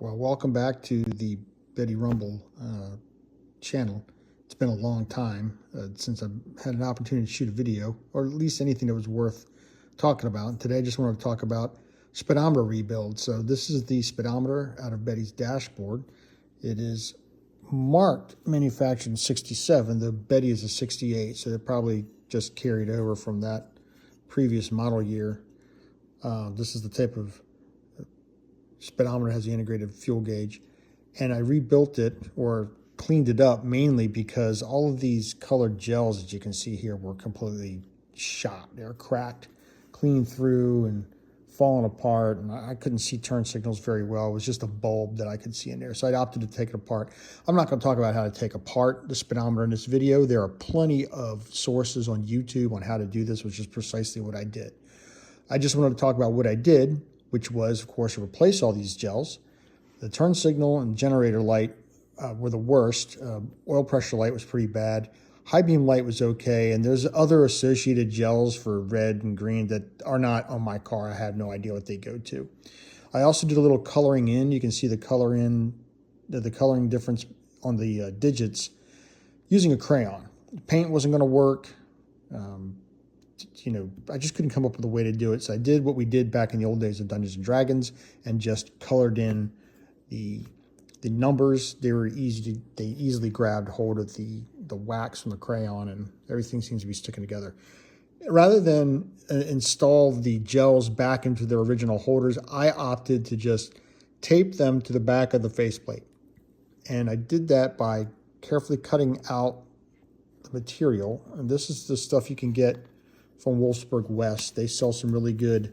Well, welcome back to the Betty Rumble channel. It's been a long time since I've had an opportunity to shoot a video, or at least anything that was worth talking about. And today I just wanted to talk about speedometer rebuild. So this is the speedometer out of Betty's dashboard. It is marked manufactured in 67. The Betty is a 68, so they probably just carried over from that previous model year. This is the type of speedometer, has the integrated fuel gauge, and I rebuilt it or cleaned it up mainly because all of these colored gels that you can see here were completely shot. They're cracked, clean through, and falling apart, and I couldn't see turn signals very well. It was just a bulb that I could see in there, so I opted to take it apart. I'm not going to talk about how to take apart the speedometer in this video. There are plenty of sources on YouTube on how to do this, which is precisely what I did. I just wanted to talk about what I did, which was, of course, replace all these gels. The turn signal and generator light were the worst. Oil pressure light was pretty bad. High beam light was okay, and there's other associated gels for red and green that are not on my car. I have no idea what they go to. I also did a little coloring in. You can see the coloring difference on the digits using a crayon. The paint wasn't going to work. I just couldn't come up with a way to do it. So I did what we did back in the old days of Dungeons and Dragons and just colored in the numbers. They easily grabbed hold of the wax from the crayon, and everything seems to be sticking together. Rather than install the gels back into their original holders, I opted to just tape them to the back of the faceplate. And I did that by carefully cutting out the material. And this is the stuff you can get from Wolfsburg West. They sell some really good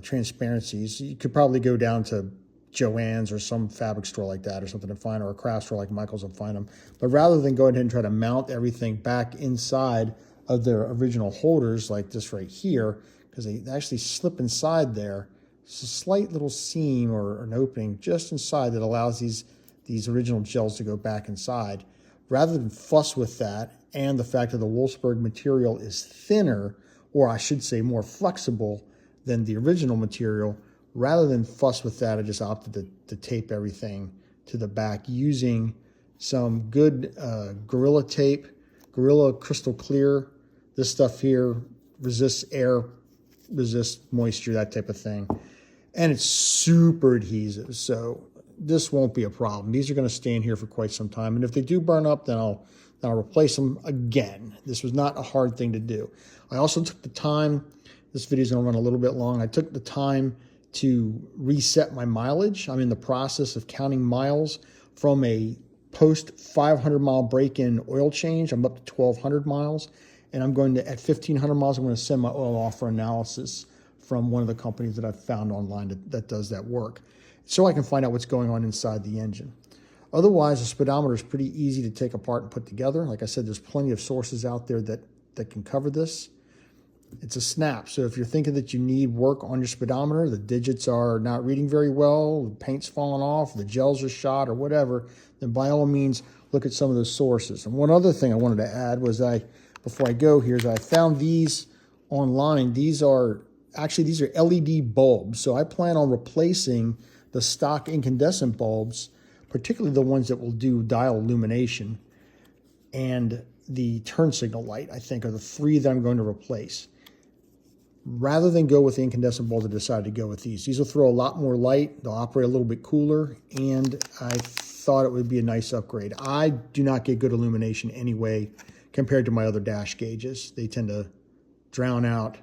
transparencies. You could probably go down to Joann's or some fabric store like that or something to find, or a craft store like Michael's and find them. But rather than go ahead and try to mount everything back inside of their original holders like this right here, because they actually slip inside there, it's a slight little seam or an opening just inside that allows these original gels to go back inside. Rather than fuss with that, and the fact that the Wolfsburg material is thinner, or I should say more flexible than the original material, rather than fuss with that, I just opted to tape everything to the back using some good Gorilla tape, Gorilla Crystal Clear. This stuff here resists air, resists moisture, that type of thing. And it's super adhesive, so this won't be a problem. These are going to stay in here for quite some time, and if they do burn up, then I'll replace them again. This was not a hard thing to do. I also took the time, this video is going to run a little bit long, I took the time to reset my mileage. I'm in the process of counting miles from a post 500 mile break-in oil change. I'm up to 1,200 miles, and I'm going to, at 1,500 miles, I'm going to send my oil off for analysis from one of the companies that I've found online that does that work, so I can find out what's going on inside the engine. Otherwise, the speedometer is pretty easy to take apart and put together. Like I said, there's plenty of sources out there that can cover this. It's a snap. So if you're thinking that you need work on your speedometer, the digits are not reading very well, the paint's falling off, the gels are shot or whatever, then by all means, look at some of those sources. And one other thing I wanted to add was before I go here, is I found these online. These are LED bulbs. So I plan on replacing the stock incandescent bulbs, particularly the ones that will do dial illumination, and the turn signal light, I think, are the three that I'm going to replace. Rather than go with the incandescent bulbs, I decided to go with these. These will throw a lot more light, they'll operate a little bit cooler, and I thought it would be a nice upgrade. I do not get good illumination anyway compared to my other dash gauges. They tend to drown out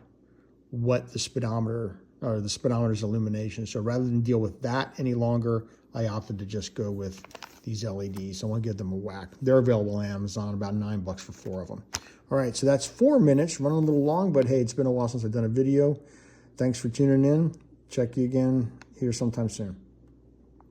what the speedometer or the speedometer's illumination. So rather than deal with that any longer, I opted to just go with these LEDs. I want to give them a whack. They're available on Amazon, about $9 for 4 of them. All right, so that's 4 minutes, running a little long, but hey, it's been a while since I've done a video. Thanks for tuning in. Check you again here sometime soon.